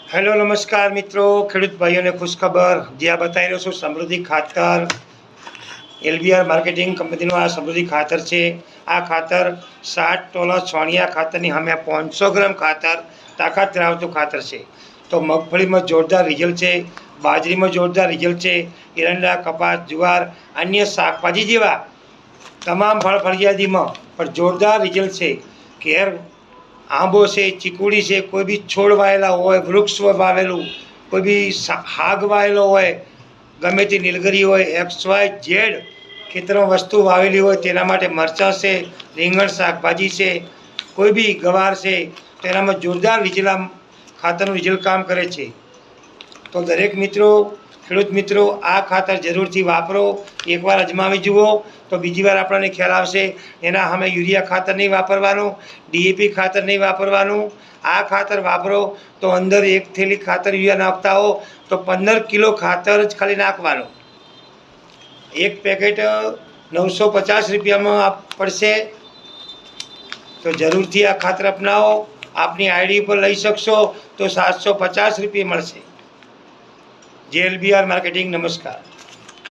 Hello નમસ્કાર મિત્રો, ખેડૂત ભાઈઓને ખુશખબર. જે આ બતાવી રહ્યો છું સમૃદ્ધિ ખાતર, એલબીઆર માર્કેટિંગ કંપનીનું આ સમૃદ્ધિ ખાતર છે. આ ખાતર 60 ટોલા છોણિયા ખાતરની સામે 500 ગ્રામ ખાતર તાકાત ધરાવતું ખાતર છે. તો મગફળીમાં જોરદાર રિઝલ્ટ છે, બાજરીમાં જોરદાર રિઝલ્ટ છે, એરંડા, કપાસ, જુવાર, અન્ય શાકભાજી જેવા તમામ ફળફળિયાદીમાં પણ જોરદાર રિઝલ્ટ છે. ઘેર આંબો છે, ચીકુડી છે, કોઈ બી છોડ વાવેલા હોય, વૃક્ષ વાવેલું, કોઈ બી હાગ વાવેલો હોય, ગમે તે નીલગરી હોય, XYZ ખેતરમાં વસ્તુ વાવેલી હોય તેના માટે મરચાં છે, રીંગણ, શાકભાજી છે, કોઈ બી ગવાર છે, તેનામાં જોરદાર રિઝલ્ટ ખાતરનું રિઝલ્ટ કામ કરે છે. તો દરેક મિત્રો, ખેડૂત મિત્રો, આ ખાતર જરૂરથી વાપરો. એકવાર અજમાવી જુઓ તો બીજી વાર આપણને ખ્યાલ આવશે. એના સામે યુરિયા ખાતર નહીં વાપરવાનું, DAP ખાતર નહીં વાપરવાનું. આ ખાતર વાપરો તો અંદર એક થેલી ખાતર યુરિયા નાખતા હો તો 15 કિલો ખાતર જ ખાલી નાખવાનું. એક પેકેટ 950 રૂપિયામાં પડશે. તો જરૂરથી આ ખાતર અપનાવો. આપની આઈડી પર લઈ શકશો તો 750 રૂપિયા મળશે. JLBR marketing. નમસ્કાર.